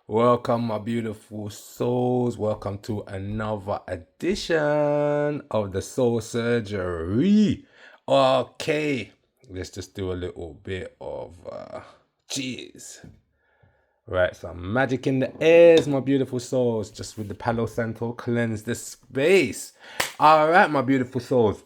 Welcome, my beautiful souls. Welcome to another edition of the Soul Surgery. Okay, let's just do a little bit of cheers. Right, some magic in the airs, my beautiful souls. Just with the Palo Santo, cleanse the space. All right, my beautiful souls.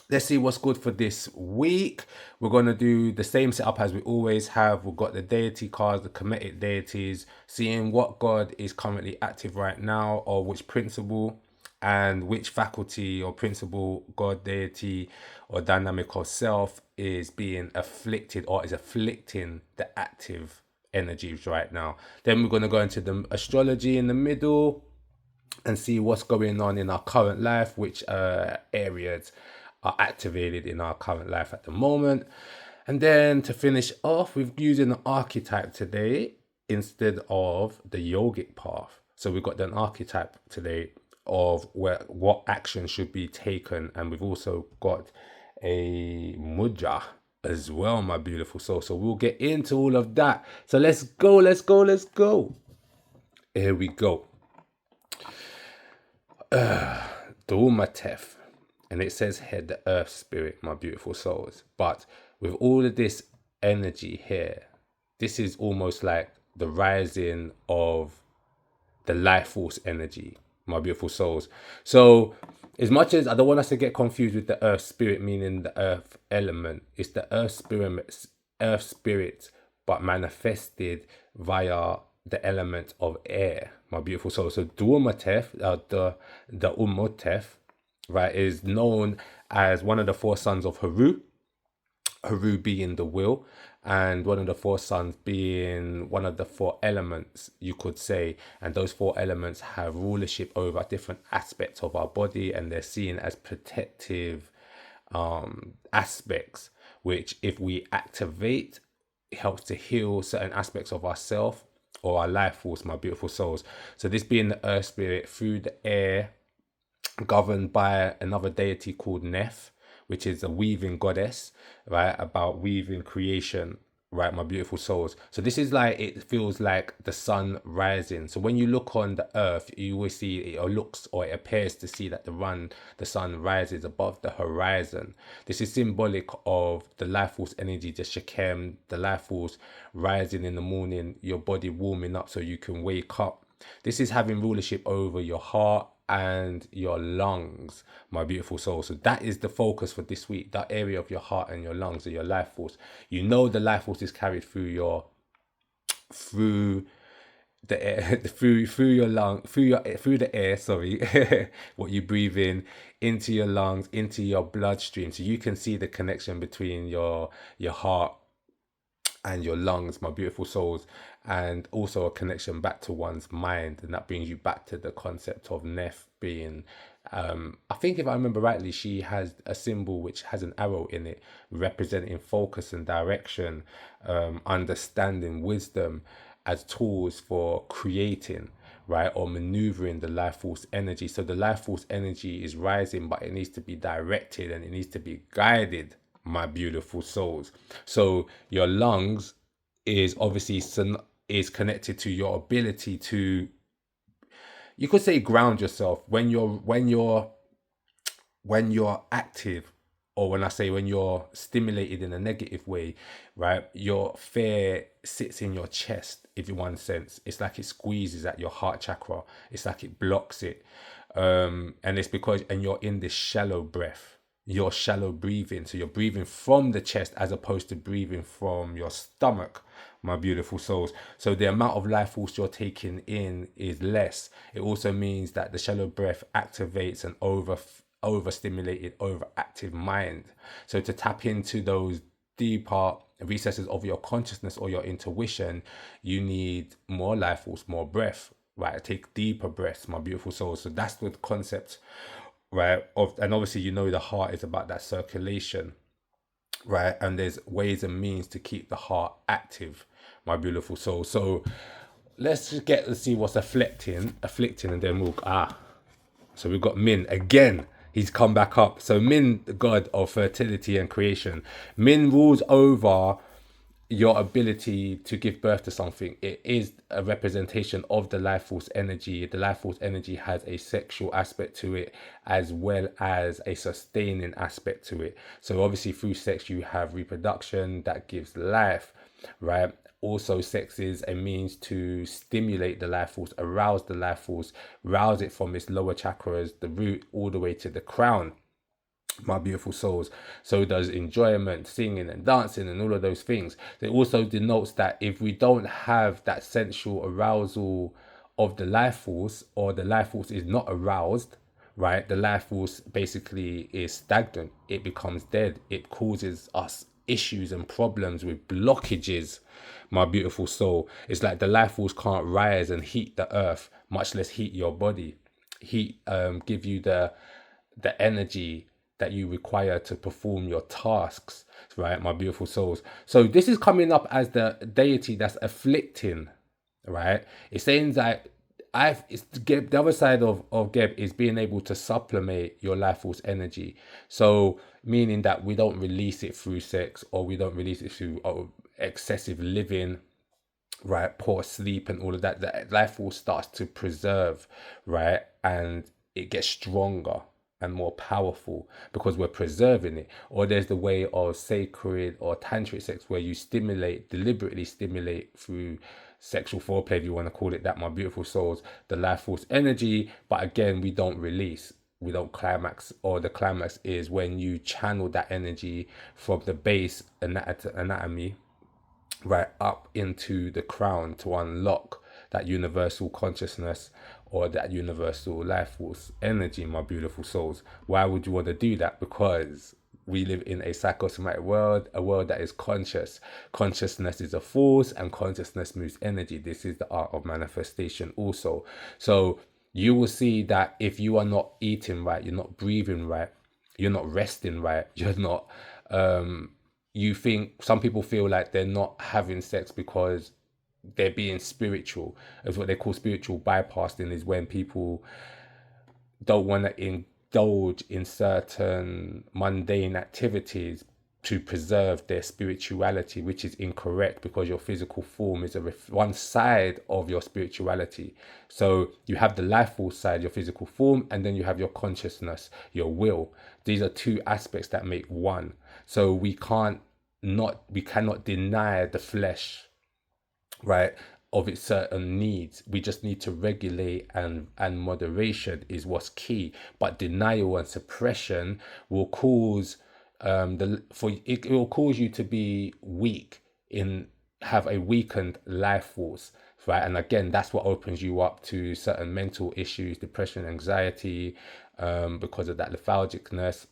Let's see what's good for this week. We're going to do the same setup as we always have. We've got the deity cards, the Kemetic deities, seeing what god is currently active right now, or which principle and which faculty or principle, god, deity, or dynamic of self is being afflicted or is afflicting the active energies right now. Then we're going to go into the astrology in the middle and see what's going on in our current life, which areas are activated in our current life at the moment. And then to finish off, we're using an archetype today instead of the yogic path. So we've got an archetype today of what action should be taken, and we've also got a mudra as well, my beautiful soul. So we'll get into all of that. So let's go. Here we go. Dormatef, and it says here the earth spirit, my beautiful souls. But with all of this energy here, this is almost like the rising of the life force energy, my beautiful souls. So as much as I don't want us to get confused with the earth spirit meaning the earth element, it's the earth spirit but manifested via the element of air, my beautiful soul. So Duomatef, the Umotef, right, is known as one of the four sons of Haru. Haru being the will, and one of the four sons being one of the four elements, you could say. And those four elements have rulership over different aspects of our body, and they're seen as protective aspects, which if we activate, it helps to heal certain aspects of ourself or our life force, my beautiful souls. So this being the earth spirit through the air, governed by another deity called Nef, which is a weaving goddess, right? About weaving creation, right, my beautiful souls. So this is like, it feels like the sun rising. So when you look on the earth, you always see it, or looks, or it appears to see that the sun rises above the horizon. This is symbolic of the life force energy, the Shekem, the life force rising in the morning, your body warming up so you can wake up. This is having rulership over your heart and your lungs, my beautiful soul. So that is the focus for this week, that area of your heart and your lungs, or your life force. You know the life force is carried through the air, through your lung, through the air, sorry, what you breathe in into your lungs, into your bloodstream. So you can see the connection between your heart and your lungs, my beautiful souls, and also a connection back to one's mind. And that brings you back to the concept of Nef being, I think if I remember rightly, she has a symbol which has an arrow in it representing focus and direction, understanding, wisdom as tools for creating, right, or maneuvering the life force energy. So the life force energy is rising, but it needs to be directed and it needs to be guided, my beautiful souls. So your lungs is obviously is connected to your ability to, you could say, ground yourself when you're active, or when I say when you're stimulated in a negative way, right? Your fear sits in your chest, if in one sense. It's like it squeezes at your heart chakra. It's like it blocks it. And it's because, and you're in this shallow breath. You're shallow breathing. So you're breathing from the chest as opposed to breathing from your stomach, my beautiful souls. So the amount of life force you're taking in is less. It also means that the shallow breath activates an overstimulated, overactive mind. So to tap into those deeper recesses of your consciousness or your intuition, you need more life force, more breath, right? Take deeper breaths, my beautiful souls. So that's the concept, right? And obviously, you know, the heart is about that circulation, right? And there's ways and means to keep the heart active, my beautiful soul. So let's just get to see what's afflicting, and then we'll so we've got Min again. He's come back up. So Min, the god of fertility and creation. Min rules over your ability to give birth to something, it is a representation of the life force energy. The life force energy has a sexual aspect to it as well as a sustaining aspect to it. So obviously through sex you have reproduction that gives life, right? Also sex is a means to stimulate the life force, arouse the life force, rouse it from its lower chakras, the root, all the way to the crown, my beautiful souls. So does enjoyment, singing and dancing and all of those things. It also denotes that if we don't have that sensual arousal of the life force, or the life force is not aroused, right, the life force basically is stagnant. It becomes dead. It causes us issues and problems with blockages, my beautiful soul. It's like the life force can't rise and heat the earth, much less heat your body, heat, give you the energy that you require to perform your tasks, right, my beautiful souls. So this is coming up as the deity that's afflicting, right? It's saying that it's Geb, the other side of Geb is being able to supplement your life force energy. So meaning that we don't release it through sex, or we don't release it through excessive living, right, poor sleep and all of that. The life force starts to preserve, right, and it gets stronger and more powerful because we're preserving it. Or there's the way of sacred or tantric sex where you stimulate, deliberately stimulate through sexual foreplay, if you want to call it that, my beautiful souls, the life force energy. But again, we don't release, we don't climax, or the climax is when you channel that energy from the base anatomy right up into the crown to unlock that universal consciousness or that universal life force energy, my beautiful souls. Why would you want to do that? Because we live in a psychosomatic world, a world that is conscious. Consciousness is a force and consciousness moves energy. This is the art of manifestation also. So you will see that if you are not eating right, you're not breathing right, you're not resting right, you're not you think, some people feel like they're not having sex because they're being spiritual. As what they call spiritual bypassing, is when people don't want to indulge in certain mundane activities to preserve their spirituality, which is incorrect, because your physical form is one side of your spirituality. So you have the life force side, your physical form, and then you have your consciousness, your will. These are two aspects that make one. So we cannot deny the flesh, right, of its certain needs. We just need to regulate, and moderation is what's key. But denial and suppression will cause it will cause you to be weak, have a weakened life force, right? And again, that's what opens you up to certain mental issues, depression, anxiety, because of that lethargicness.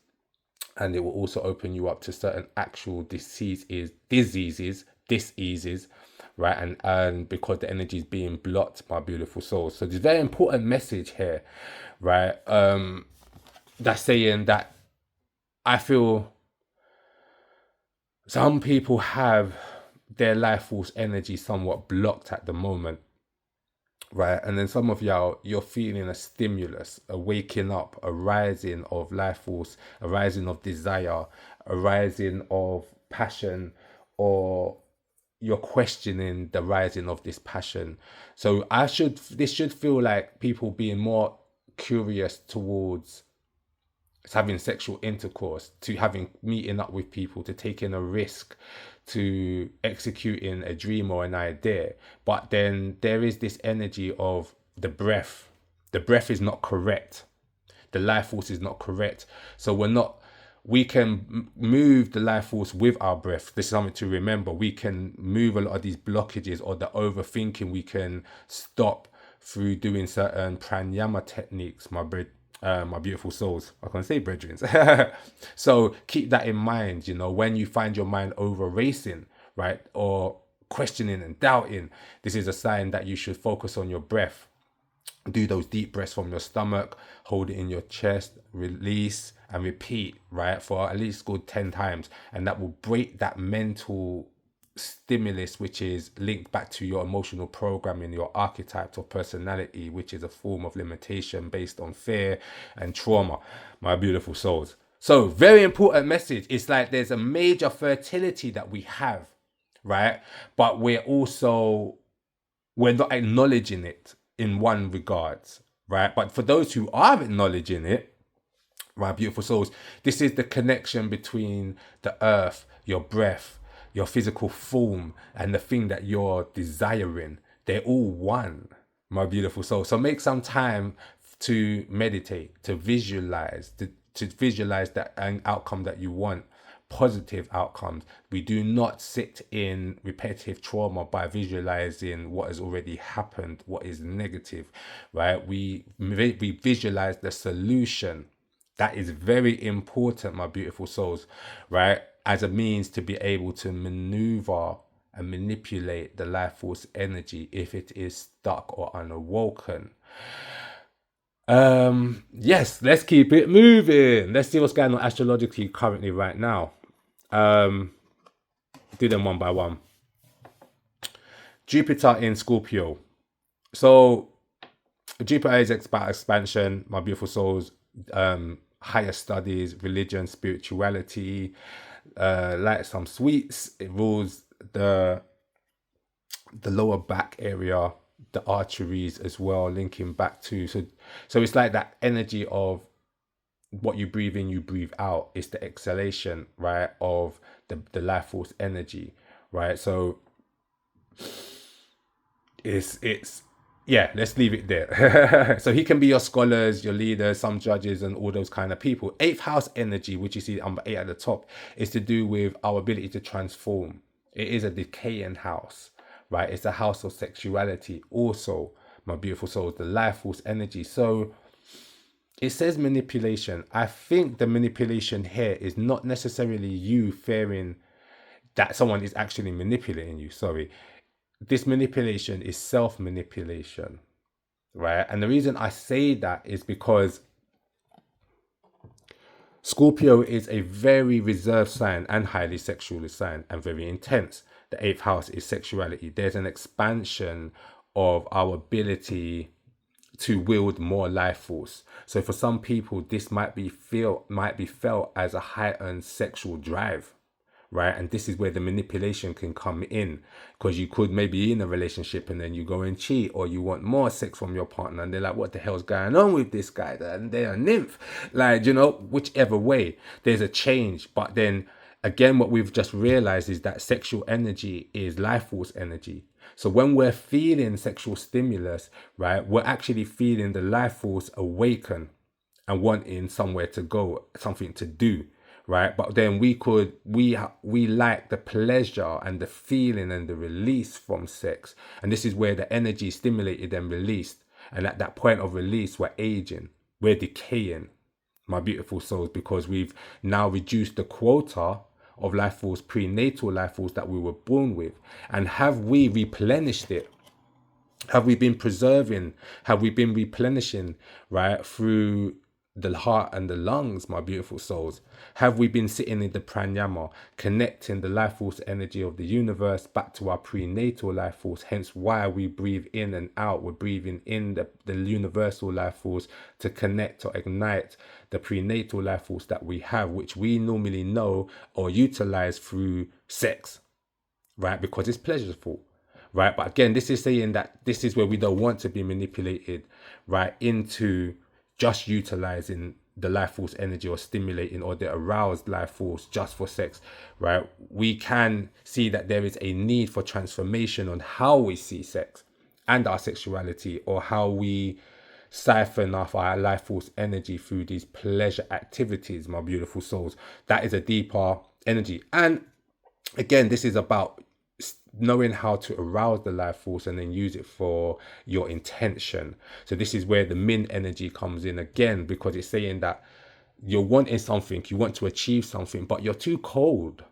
And it will also open you up to certain actual diseases, right? And because the energy is being blocked, my beautiful souls. So there's a very important message here, right? That's saying that I feel some people have their life force energy somewhat blocked at the moment, right? And then some of y'all, you're feeling a stimulus, a waking up, a rising of life force, a rising of desire, a rising of passion, or you're questioning the rising of this passion. So this should feel like people being more curious towards having sexual intercourse, to having meeting up with people, to taking a risk, to executing a dream or an idea. But then there is this energy of the breath. The breath is not correct. The life force is not correct. So we can move the life force with our breath. This is something to remember. We can move a lot of these blockages or the overthinking. We can stop through doing certain pranayama techniques, my beautiful souls. I can't say brethren. So keep that in mind, when you find your mind over racing, right, or questioning and doubting, this is a sign that you should focus on your breath. Do those deep breaths from your stomach, hold it in your chest, release and repeat, right, for at least good 10 times. And that will break that mental stimulus, which is linked back to your emotional programming, your archetypes of personality, which is a form of limitation based on fear and trauma, my beautiful souls. So very important message. It's like there's a major fertility that we have, right? But we're not acknowledging it in one regards, right? But for those who are acknowledging it, my beautiful souls, this is the connection between the earth, your breath, your physical form, and the thing that you're desiring. They're all one, my beautiful soul. So make some time to meditate, to visualize, to visualize that an outcome that you want, positive outcomes. We do not sit in repetitive trauma by visualizing what has already happened, what is negative, right? We visualize the solution. That is very important, my beautiful souls, right? As a means to be able to maneuver and manipulate the life force energy if it is stuck or unawoken. Yes, let's keep it moving. Let's see what's going on astrologically currently right now. Do them one by one. Jupiter in Scorpio. So Jupiter is about expansion, my beautiful souls, higher studies, religion, spirituality, like some sweets. It rules the lower back area, the arteries as well, linking back to so it's like that energy of what you breathe in, you breathe out. It's the exhalation, right, of the life force energy, right? So it's yeah, let's leave it there. So he can be your scholars, your leaders, some judges, and all those kind of people. Eighth house energy, which you see number 8 at the top, is to do with our ability to transform. It is a decaying house, right? It's a house of sexuality also, my beautiful souls, the life force energy. So it says manipulation. I think the manipulation here is not necessarily you fearing that someone is actually manipulating you. Sorry. This manipulation is self-manipulation, right? And the reason I say that is because Scorpio is a very reserved sign and highly sexual sign and very intense. The 8th house is sexuality. There's an expansion of our ability to wield more life force. So for some people, this might be felt as a heightened sexual drive, right? And this is where the manipulation can come in, because you could maybe be in a relationship and then you go and cheat, or you want more sex from your partner and they're like, what the hell's going on with this guy? And they're a nymph, like, whichever way, there's a change. But then again, what we've just realized is that sexual energy is life force energy. So when we're feeling sexual stimulus, right, we're actually feeling the life force awaken and wanting somewhere to go, something to do, right? But then we like the pleasure and the feeling and the release from sex. And this is where the energy is stimulated and released. And at that point of release, we're aging, we're decaying, my beautiful souls, because we've now reduced the quota of life force, prenatal life force that we were born with. And have we replenished it? Have we been preserving? Have we been replenishing, right, through the heart and the lungs, my beautiful souls? Have we been sitting in the pranayama, connecting the life force energy of the universe back to our prenatal life force? Hence why we breathe in and out. We're breathing in the universal life force to connect or ignite the prenatal life force that we have, which we normally know or utilize through sex, right? Because it's pleasurable, right? But again, this is saying that this is where we don't want to be manipulated, right, into just utilizing the life force energy or stimulating or the aroused life force just for sex, right? We can see that there is a need for transformation on how we see sex and our sexuality, or how we siphon off our life force energy through these pleasure activities, my beautiful souls. That is a deeper energy. And again, this is about knowing how to arouse the life force and then use it for your intention. So this is where the min energy comes in again, because it's saying that you're wanting something, you want to achieve something, but you're too cold,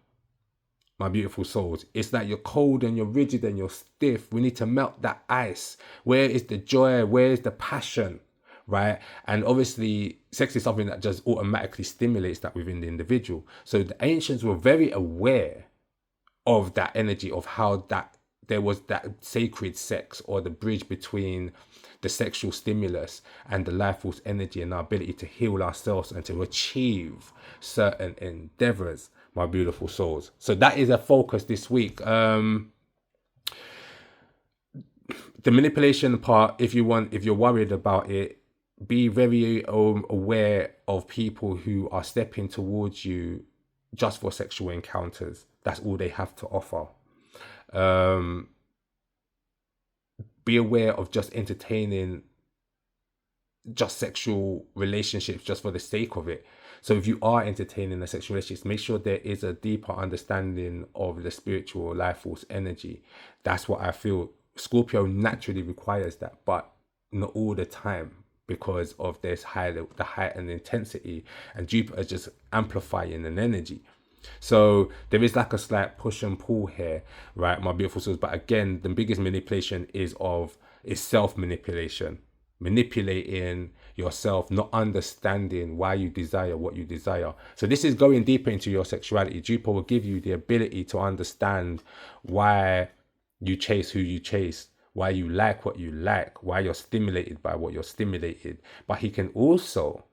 my beautiful souls. It's that you're cold and you're rigid and you're stiff. We need to melt that ice. Where is the joy? Where is the passion? Right? And obviously sex is something that just automatically stimulates that within the individual. So the ancients were very aware of that energy, of how that there was that sacred sex, or the bridge between the sexual stimulus and the life force energy, and our ability to heal ourselves and to achieve certain endeavors, my beautiful souls. So that is a focus this week. The manipulation part, if you're worried about it, be very aware of people who are stepping towards you just for sexual encounters. That's all they have to offer. Be aware of just entertaining just sexual relationships just for the sake of it. So if you are entertaining a sexual relationship, make sure there is a deeper understanding of the spiritual life force energy. That's what I feel. Scorpio naturally requires that, but not all the time, because of this the height and intensity, and Jupiter just amplifying an energy. So there is like a slight push and pull here, right, my beautiful souls. But again, the biggest manipulation is self-manipulation, manipulating yourself, not understanding why you desire what you desire. So this is going deeper into your sexuality. Jupiter will give you the ability to understand why you chase who you chase, why you like what you like, why you're stimulated by what you're stimulated. But he can also,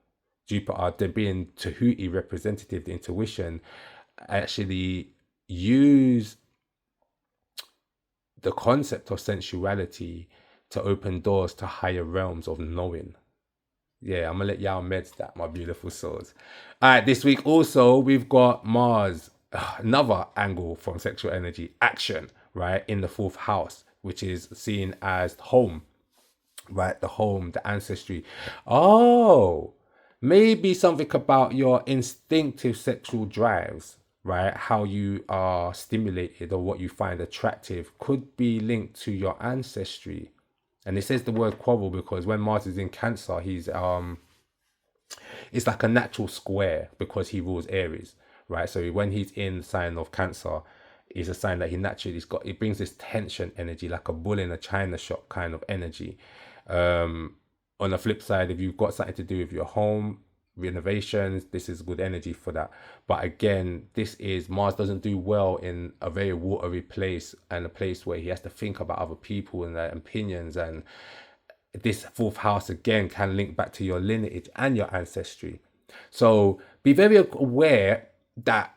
Jupiter, being Tahuti representative, the intuition, actually use the concept of sensuality to open doors to higher realms of knowing. Yeah, I'm gonna let y'all meds that, my beautiful souls. All right, this week also we've got Mars, another angle from sexual energy, action, right, in the 4th house, which is seen as home, right? The home, the ancestry. Oh, maybe something about your instinctive sexual drives, right? How you are stimulated or what you find attractive could be linked to your ancestry. And it says the word quarrel because when Mars is in Cancer, he's it's like a natural square because he rules Aries, right? So when he's in the sign of Cancer, it's a sign that he naturally it brings this tension energy, like a bull in a china shop kind of energy. On the flip side, if you've got something to do with your home renovations, this is good energy for that. But again, this is Mars doesn't do well in a very watery place, and a place where he has to think about other people and their opinions. And this 4th house again can link back to your lineage and your ancestry. So be very aware that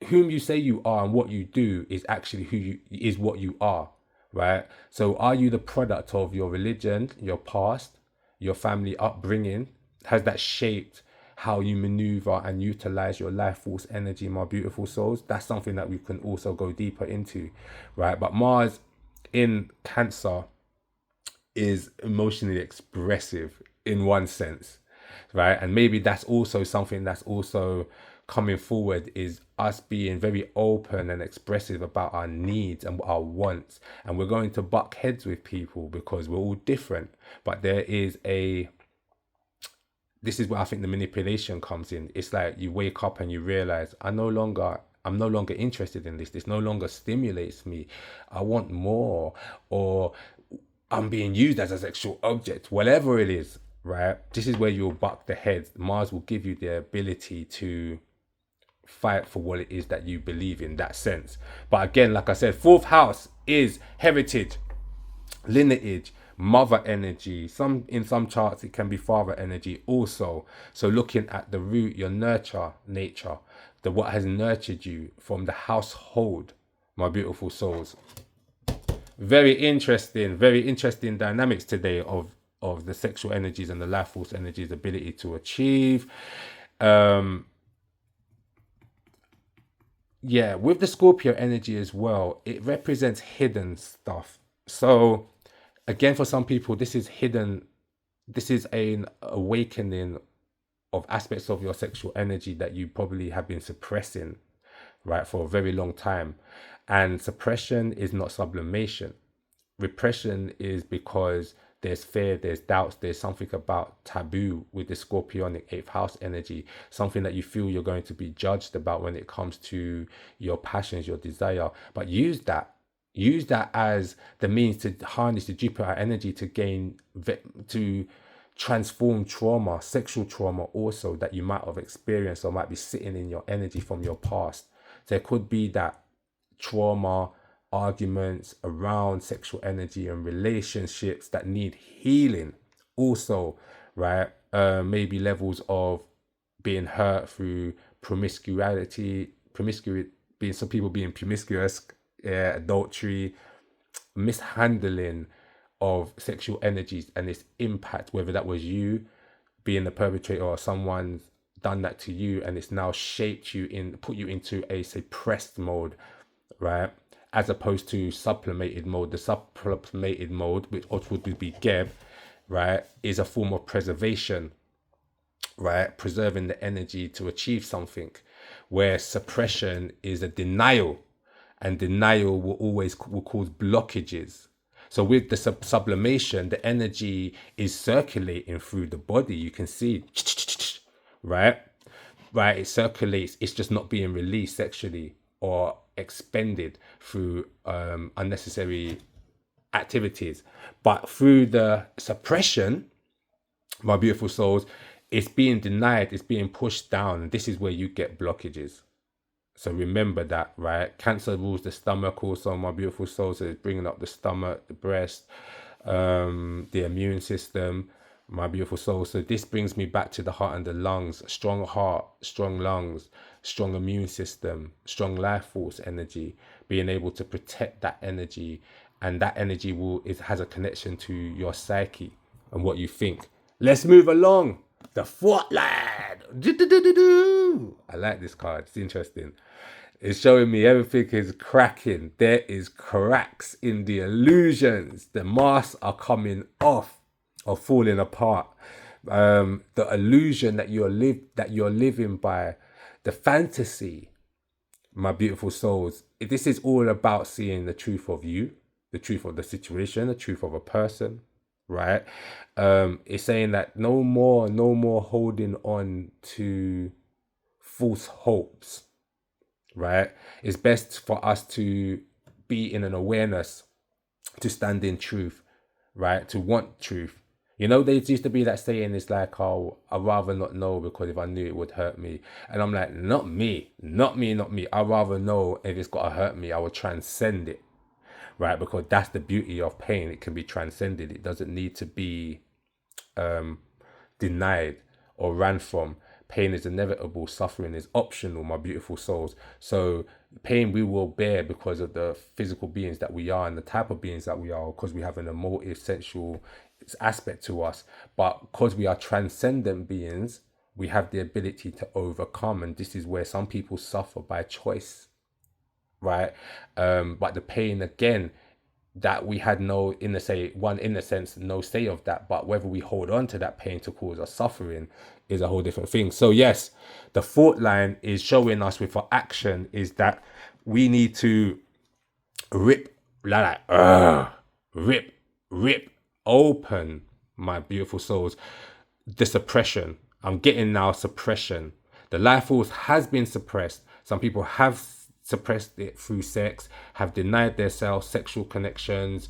whom you say you are and what you do is actually what you are, right? So are you the product of your religion, your past, your family upbringing? Has that shaped how you maneuver and utilize your life force energy, my beautiful souls? That's something that we can also go deeper into, right? But Mars in Cancer is emotionally expressive in one sense, right? And maybe that's also something that's also coming forward, is us being very open and expressive about our needs and our wants. And we're going to buck heads with people because we're all different. But this is where I think the manipulation comes in. It's like you wake up and you realize, I'm no longer interested in this. This no longer stimulates me. I want more. Or I'm being used as a sexual object, whatever it is, right? This is where you'll buck the head. Mars will give you the ability to fight for what it is that you believe in, that sense. But again, like I said, 4th house is heritage, lineage, mother energy. In some charts it can be father energy also. So looking at the root, your nature, what has nurtured you from the household, my beautiful souls. Very interesting dynamics today of the sexual energies and the life force energies ability to achieve. Yeah, with the Scorpio energy as well, it represents hidden stuff. So again, for some people, this is hidden. This is an awakening of aspects of your sexual energy that you probably have been suppressing, right, for a very long time. And suppression is not sublimation. Repression is because there's fear, there's doubts, there's something about taboo with the Scorpionic 8th house energy, something that you feel you're going to be judged about when it comes to your passions, your desire. But use that as the means to harness the Jupiter energy to transform trauma, sexual trauma also, that you might have experienced or might be sitting in your energy from your past. There could be that trauma, arguments around sexual energy and relationships that need healing also, right? Maybe levels of being hurt through promiscuity, being some people being promiscuous, adultery, mishandling of sexual energies and its impact, whether that was you being the perpetrator or someone's done that to you and it's now shaped you put you into a suppressed mode, right? As opposed to sublimated mode. The sublimated mode, which would be Geb, right, is a form of preservation, right? Preserving the energy to achieve something, where suppression is a denial, and denial will cause blockages. So with the sublimation, the energy is circulating through the body. You can see, right? Right, it circulates. It's just not being released sexually or expended through unnecessary activities. But through the suppression, my beautiful souls, it's being denied, it's being pushed down. And this is where you get blockages. So remember that, right? Cancer rules the stomach also, my beautiful souls. So it's bringing up the stomach, the breast, the immune system, my beautiful soul. So this brings me back to the heart and the lungs. Strong heart, strong lungs, strong immune system, strong life force energy, being able to protect that energy. And that energy has a connection to your psyche and what you think. Let's move along. The fautlines. I like this card. It's interesting. It's showing me everything is cracking. There is cracks in the illusions. The masks are coming off or falling apart. The illusion that you're living by, the fantasy, my beautiful souls. This is all about seeing the truth of you, the truth of the situation, the truth of a person, right? It's saying that no more holding on to false hopes, right? It's best for us to be in an awareness, to stand in truth, right? To want truth. You know, there used to be that saying, it's like, oh, I'd rather not know because if I knew it would hurt me. And I'm like, not me. I'd rather know if it's got to hurt me, I will transcend it, right? Because that's the beauty of pain. It can be transcended. It doesn't need to be denied or ran from. Pain is inevitable. Suffering is optional, my beautiful souls. So pain we will bear because of the physical beings that we are and the type of beings that we are, because we have an emotive, sensual aspect to us. But because we are transcendent beings, we have the ability to overcome. And this is where some people suffer by choice, right? But the pain, again, that we had no in a sense no say of that, but whether we hold on to that pain to cause us suffering is a whole different thing. So yes, the fault line is showing us with our action is that we need to rip open, my beautiful souls, the suppression. I'm getting now suppression. The life force has been suppressed. Some people have suppressed it through sex, have denied themselves sexual connections.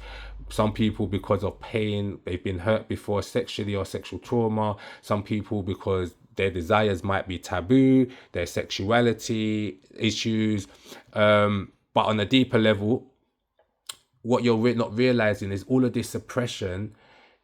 Some people because of pain, they've been hurt before sexually or sexual trauma. Some people because their desires might be taboo, their sexuality issues. But on a deeper level, what you're not realizing is all of this suppression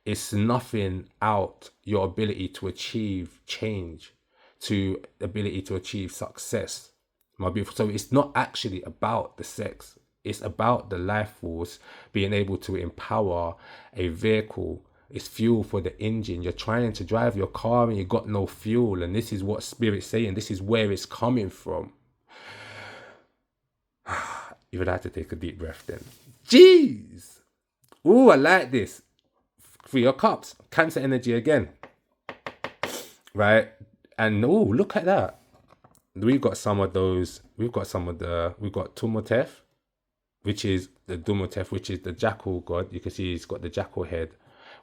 is snuffing out your ability to achieve change, to ability to achieve success, my beautiful. So it's not actually about the sex. It's about the life force being able to empower a vehicle. It's fuel for the engine. You're trying to drive your car and you got no fuel. And this is what Spirit's saying. This is where it's coming from. You would have to take a deep breath then. Jeez. Ooh, I like this. 3 of Cups. Cancer energy again. Right? And oh, look at that. We've got some of those. We've got Tumotef, which is the Dumotef, which is the jackal god. You can see he's got the jackal head,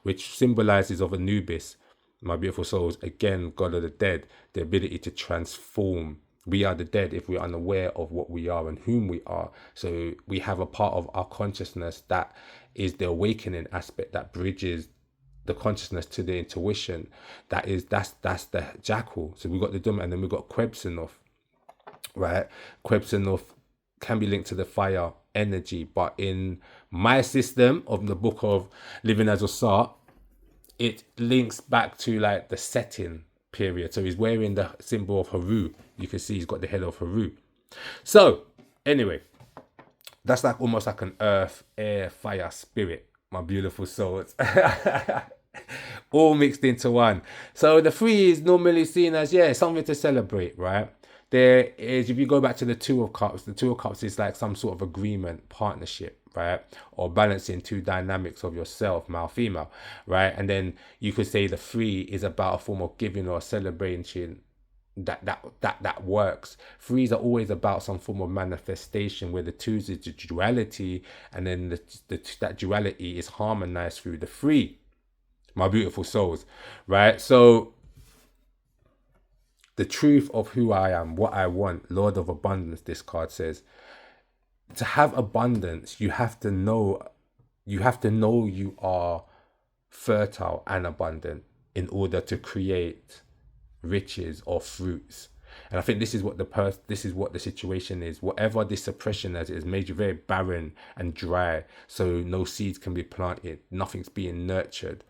which symbolizes of Anubis, my beautiful souls. Again, god of the dead, the ability to transform. We are the dead if we're unaware of what we are and whom we are. So we have a part of our consciousness that is the awakening aspect that bridges the consciousness to the intuition. That's the jackal. So we've got the Dum, and then we've got Quebsinoth, right? Quebsinoth can be linked to the fire energy, but in my system of the book of Living as Auset, it links back to like the setting, period. So he's wearing the symbol of Haru. You can see he's got the head of Haru. So anyway, that's like almost like an earth, air, fire, spirit, my beautiful souls. All mixed into one. So the three is normally seen as, yeah, something to celebrate, right? There is, if you go back to the Two of Cups, the Two of Cups is like some sort of agreement, partnership, right? Or balancing two dynamics of yourself, male, female, right? And then you could say the three is about a form of giving or celebrating that works. Threes are always about some form of manifestation, where the twos is the duality, and then that duality is harmonized through the three, my beautiful souls, right? So the truth of who I am, what I want, Lord of Abundance, this card says, to have abundance, you have to know you are fertile and abundant in order to create riches or fruits. And I think this is what the situation is. Whatever this suppression has made you very barren and dry, so no seeds can be planted, nothing's being nurtured,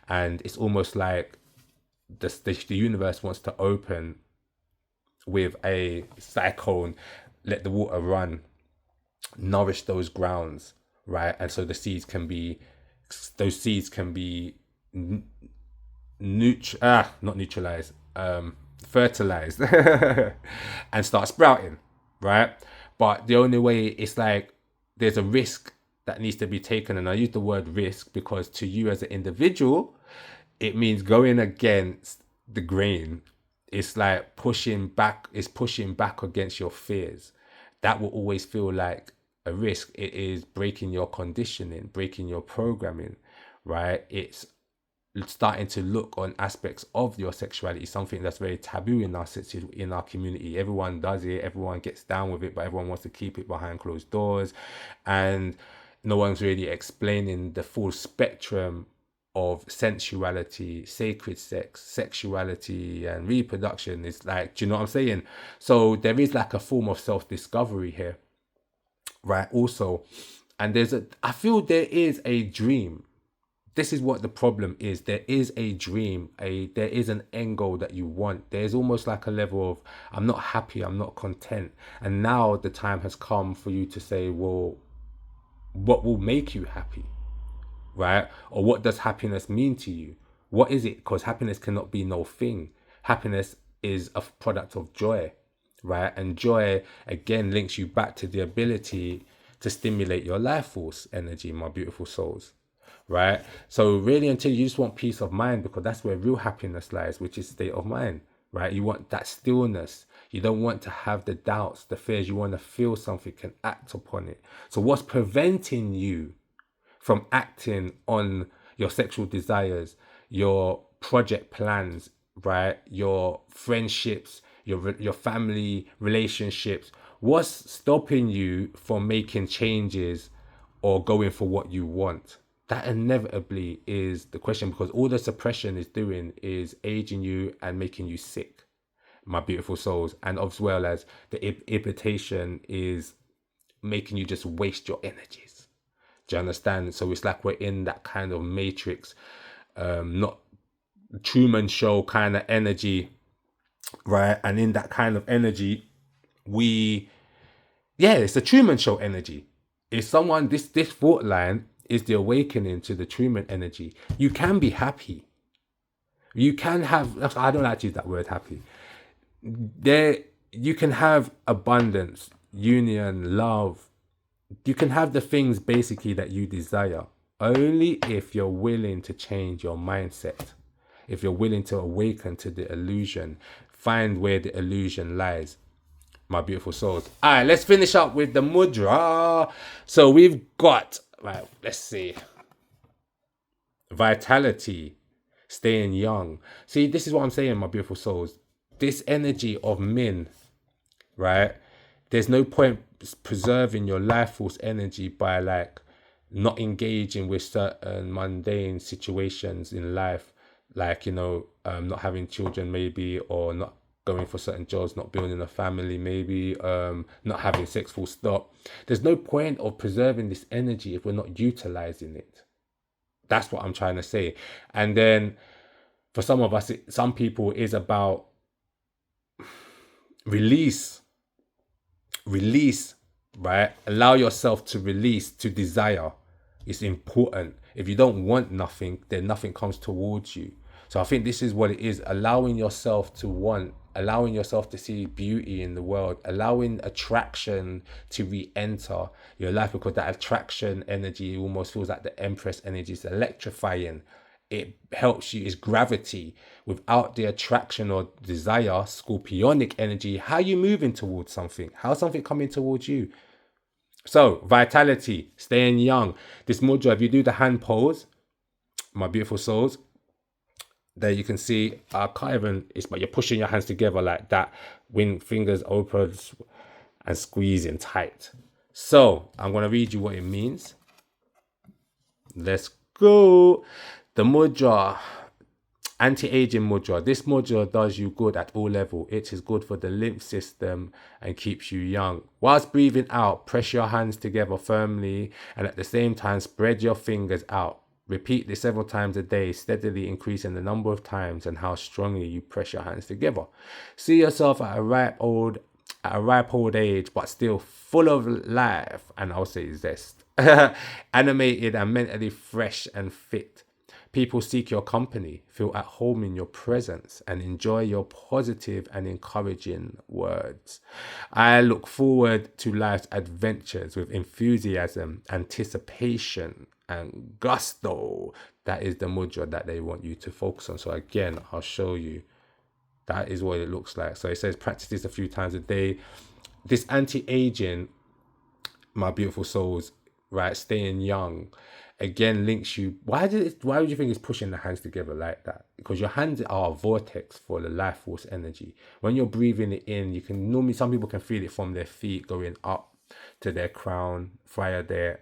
and it's almost like the universe wants to open with a cyclone, let the water run, nourish those grounds, right? And so those seeds can be fertilized and start sprouting, right? But the only way, it's like there's a risk that needs to be taken. And I use the word risk because to you as an individual, it means going against the grain. It's like pushing back against your fears. That will always feel like a risk. It is breaking your conditioning, breaking your programming, right? It's starting to look on aspects of your sexuality, something that's very taboo in our community. Everyone does it, everyone gets down with it, but everyone wants to keep it behind closed doors, and no one's really explaining the full spectrum of sensuality, sacred sex, sexuality, and reproduction. Is like, do you know what I'm saying? So there is like a form of self-discovery here, right? Also, and I feel there is a dream. This is what the problem is. There is a dream, there is an end goal that you want. There's almost like a level of, I'm not happy, I'm not content. And now the time has come for you to say, well, what will make you happy, right? Or what does happiness mean to you? What is it? Because happiness cannot be no thing. Happiness is a product of joy, right? And joy, again, links you back to the ability to stimulate your life force energy, my beautiful souls. Right? So really, until you just want peace of mind, because that's where real happiness lies, which is state of mind, right? You want that stillness. You don't want to have the doubts, the fears. You want to feel something and act upon it. So what's preventing you from acting on your sexual desires, your project plans, right? Your friendships, your family relationships? What's stopping you from making changes or going for what you want? That inevitably is the question, because all the suppression is doing is aging you and making you sick, my beautiful souls. And as well as the inhibition is making you just waste your energies. Do you understand? So it's like we're in that kind of matrix, not Truman Show kind of energy, right? And in that kind of energy, it's the Truman Show energy. If someone, this thought line is the awakening to the Truman energy. You can be happy. You can have, I don't like to use that word happy. You can have abundance, union, love. You can have the things basically that you desire, only if you're willing to change your mindset. If you're willing to awaken to the illusion, find where the illusion lies, my beautiful souls. All right, let's finish up with the mudra. So we've got, right, let's see. Vitality, staying young. See, this is what I'm saying, my beautiful souls. This energy of min, right? There's no point preserving your life force energy by like not engaging with certain mundane situations in life, like, not having children maybe, or not going for certain jobs, not building a family maybe, not having sex full stop. There's no point of preserving this energy if we're not utilizing it. That's what I'm trying to say. And then For some of us, some people, it is about release, right? Allow yourself to release, to desire. It's important. If you don't want nothing, then nothing comes towards you. So I think this is what it is: allowing yourself to want, allowing yourself to see beauty in the world, allowing attraction to re-enter your life, because that attraction energy almost feels like the Empress energy is electrifying. It helps you, is gravity. Without the attraction or desire, scorpionic energy, how are you moving towards something? How's something coming towards you? So vitality, staying young. This mudra, if you do the hand pose, my beautiful souls, there you can see, I can't even, it's, but you're pushing your hands together like that, when fingers open and squeezing tight. So I'm going to read you what it means. Let's go. The mudra, anti-aging mudra. This mudra does you good at all levels. It is good for the lymph system and keeps you young. Whilst breathing out, press your hands together firmly, and at the same time spread your fingers out. Repeat this several times a day, steadily increasing the number of times and how strongly you press your hands together. See yourself at a ripe old age, but still full of life, and I'll say zest, animated and mentally fresh and fit. People seek your company, feel at home in your presence, and enjoy your positive and encouraging words. I look forward to life's adventures with enthusiasm, anticipation, and gusto. That is the mudra that they want you to focus on. So again, I'll show you. That is what it looks like. So it says practice this a few times a day. This anti-aging, my beautiful souls, right, staying young, again links you. Why would you think it's pushing the hands together like that? Because your hands are a vortex for the life force energy. When you're breathing it in, you can normally, some people can feel it from their feet going up to their crown via their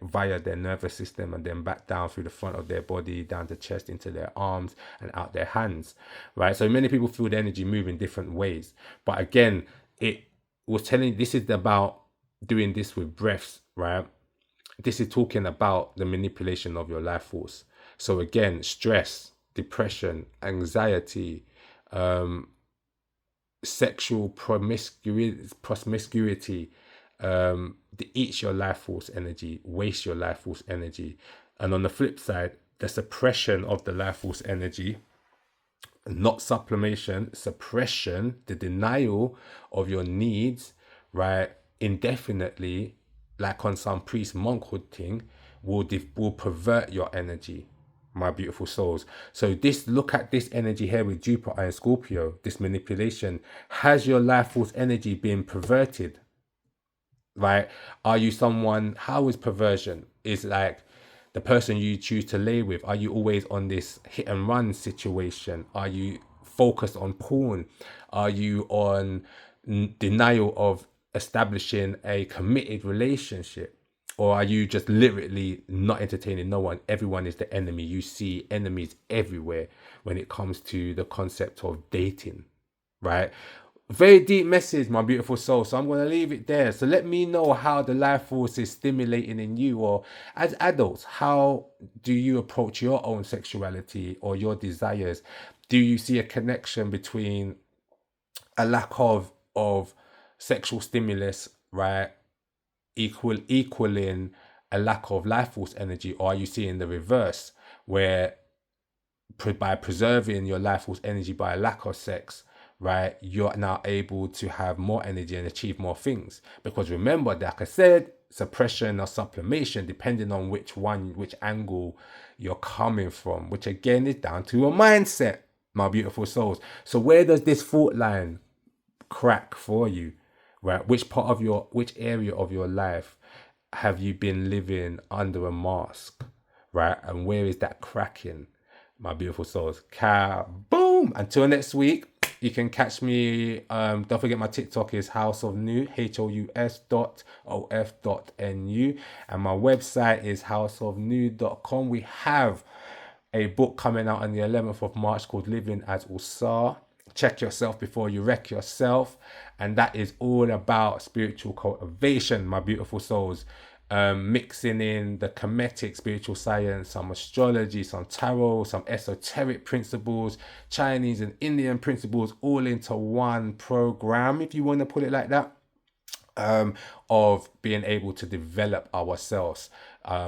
nervous system, and then back down through the front of their body, down the chest, into their arms and out their hands, right? So many people feel the energy move in different ways. But again, it was telling, this is about doing this with breaths, right? This is talking about the manipulation of your life force. So again, stress, depression, anxiety, sexual promiscuity, eats your life force energy, wastes your life force energy. And on the flip side, the suppression of the life force energy, not sublimation, suppression, the denial of your needs, right, indefinitely, like on some priest monkhood thing, will pervert your energy, my beautiful souls. So this, look at this energy here with Jupiter and Scorpio, this manipulation. Has your life force energy been perverted? Right? Are you someone, how is perversion? Is like the person you choose to lay with. Are you always on this hit and run situation? Are you focused on porn? Are you on denial of establishing a committed relationship? Or are you just literally not entertaining no one? Everyone is the enemy. You see enemies everywhere when it comes to the concept of dating, right? Very deep message, my beautiful soul. So I'm going to leave it there. So let me know how the life force is stimulating in you, or as adults, how do you approach your own sexuality or your desires? Do you see a connection between a lack of sexual stimulus, right, equaling a lack of life force energy? Or are you seeing the reverse, where by preserving your life force energy by a lack of sex, right, you're now able to have more energy and achieve more things? Because remember, like I said, suppression or sublimation, depending on which angle you're coming from, which again is down to a mindset, my beautiful souls. So where does this fault line crack for you, right? Which area of your life have you been living under a mask, right? And where is that cracking, my beautiful souls? Kaboom! Until next week, you can catch me. Don't forget my TikTok is House of New, HOUS.OF.NU, and my website is houseofnew.com. We have a book coming out on the 11th of March called Living as Auset. Check yourself before you wreck yourself, and that is all about spiritual cultivation, my beautiful souls. mixing in the Kemetic spiritual science, some astrology, some tarot, some esoteric principles, Chinese and Indian principles, all into one program, if you want to put it like that. Of being able to develop ourselves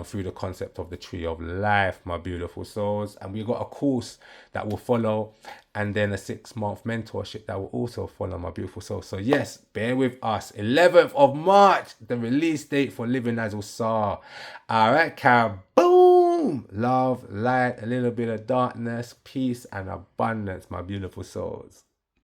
through the concept of the tree of life, my beautiful souls. And we've got a course that will follow, and then a 6-month mentorship that will also follow, my beautiful souls. So yes, bear with us. 11th of March, the release date for Living as Usa. All right, kaboom! Love, light, a little bit of darkness, peace, and abundance, my beautiful souls.